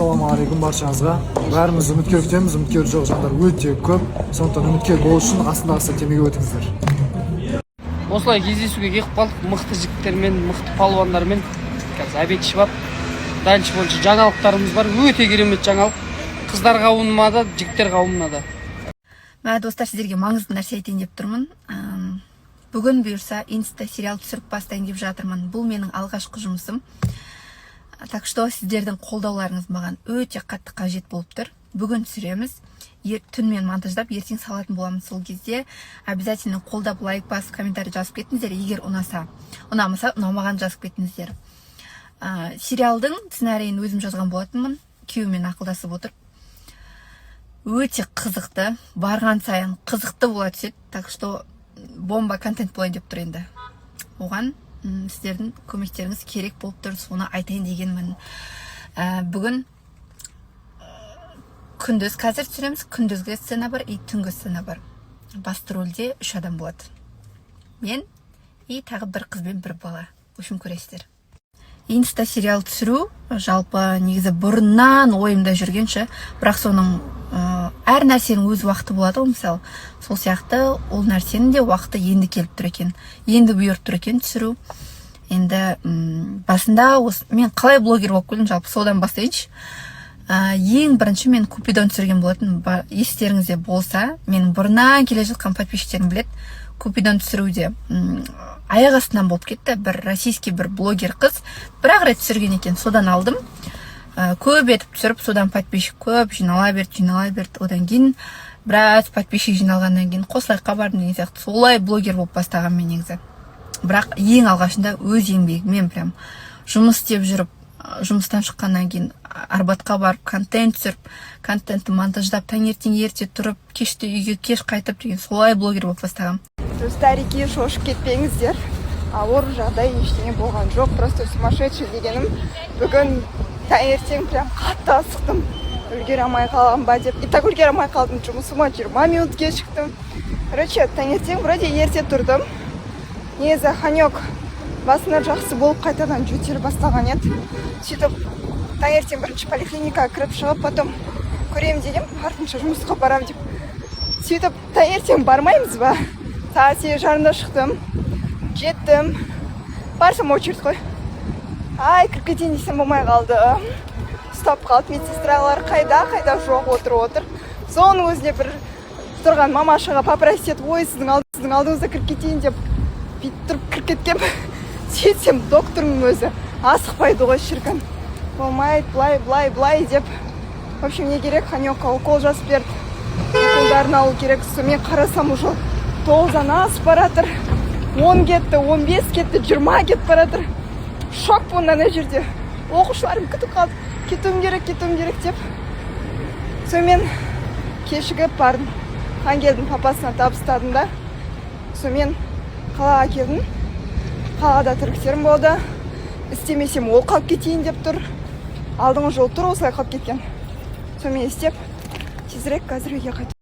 Ассалаумағалейкум баршаңызға. Бәріміз үміткер күтеміз, үміткер жоқ жандар өте көп. Сондықтан үміткер болу үшін астындағы темеге өтіңіздер. Осылай кездесуге келіп қалдық, мықты жігіттермен, мықты палуандармен. Қазір обед ішіп алып, дальше бойынша жаңалықтарымыз бар. Өте керемет жаңалық. Қыздар қауымына да, жігіттер қауымына да. Мә достар, сіздерге маңызды нәрсе айтайын деп тұрмын. Бүгін бұйырса инста сериал түсіріп бастайын деп жатырмын. Бұл менің алғашқы жұмысым. Так что сіздердің қолдауларыңыз маған өте қатты қажет болып тұр. Бүгін түсіреміз. Түнмен монтаждап, ертең салатын боламыз. Сол кезде обязательно қолдап, лайк басып, комментарий жазып кетіңіздер, егер ұнаса. Ұнамаса, ұнамаған жазып кетіңіздер. Сериалдың сценарийін өзім жазған болатынмын. Күйеумен ақылдасып отыр. Өте қызықты, барған сайын қызықты бола түседі. Так что бомба контент болайын деп тұр енді. Оған сіздердің көмектеріңіз керек болып тұр, соны айтайын дегенмін. Бүгін күндіз қазір түсіреміз, күндізгі сцена бар, түнгі сцена бар. Басты рөлде 3 адам болады. Мен и тағы бір қыз бен бір бала. Өшім көресіздер. Инста сериал түсіру жалпы негізі бұрыннан ойымда жүргенше, бірақ соның әр нәрсенің өз уақыты болады ғой, мысалы. Сол сияқты ол нәрсенің де уақыты енді келіп тұр екен. Енді бұйырып тұр екен түсіру. Енді басында мен қалай блогер болып келдім, жалпы содан бастайыншы. Ең бірінші мен Купидон түсірген болатын. Естеріңізде болса, менің бұрыннан келе жатқан подписчиктерім біледі. Купидон түсіруде аяқ астынан болып кетті. Бір российский бір блогер қыз бір-ақ рет түсірген екен, содан алдым. Көп етіп түсіріп, содан подписчик көп жинала берді. Одан кейін біраз подписчик жиналғаннан кейін қосылайыққа бардым деген сияқты. Солай блогер болып бастаған мен негізі. Бірақ ең алғашында өз еңбегіммен прям жұмыс істеп жүріп, жұмыстан шыққаннан кейін Арбатқа барып, контент түсіріп, контентті монтаждап, таңертең ерте тұрып, кеште үйге кеш қайтып деген солай блогер болып бастаған. Старики, шошып кетпеңіздер. Ауыр жағдай ештеңе болған жоқ, просто сумасшедший дегенім. Бүгін таңертең прям қатты асықтым. Үлгере алмай қалам ба деп. И так үлгере алмай қалдым, жұмысыма 20 минут кешіктім. Короче, таңертең вроде ерте тұрдым. Негізі Ханек басына жақсы болып қайтадан жөтел бастаған еді. Сөйтіп таңертең бірінші поликлиникаға кіріп шығып, потом көрем дегем, артынша жұмысқа барам деп. Сөйтіп таңертең бармаймыз ба? Сағат 8:30-да шықтым. Жеттім. Барсам очередь қой. Ай, кіріп кетейін десем болмай қалды. Ұстап қалды, медсестралар қайда жоқ отыр. Соның өзіне бір тұрған мамашаға попросить етіп, ой, сіздің алдыңызда кіріп кетейін деп тұрып кіріп кеткем. Сөйтсем докторның өзі асықпайды ғой шіркін. Болмайды, былай деп. В общем, не керек, Ханекқа укол жазып берді. Уколдарын алу керек. Мен қарасам уже 9-дан асып баратыр. 10 кетті, 15 кетті, 20 кетіп баратыр. Шок бұнда ана жерде. Оқушыларым күтіп қалды. Кетуім керек деп. Сонымен кешігіп бардым. Келдім, папасына табыстадым да. Сонымен қалаға келдім. Қалада тірліктерім болды. Істемесем ол қалып кетейін деп тұр. Алдыңғы жол тұр, осылай қалып кеткен. Сонымен істеп, тезірек қазір үйге қайтып.